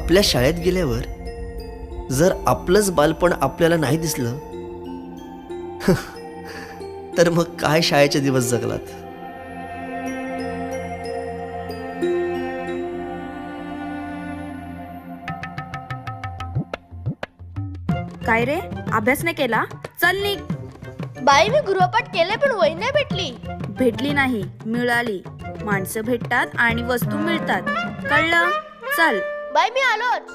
आपल्या शाळेत गेल्यावर जर आपलंच बालपण आपल्याला नाही दिसलं तर मग काय शाळेचे दिवस जगलात. काय रे, अभ्यास नाही केला? चल निघ. बाई मी गृहपाठ केले पण वही नाही भेटली. भेटली नाही, मिळाली. माणसं भेटतात आणि वस्तू मिळतात, कळलं? चल. बाई मी आलोच.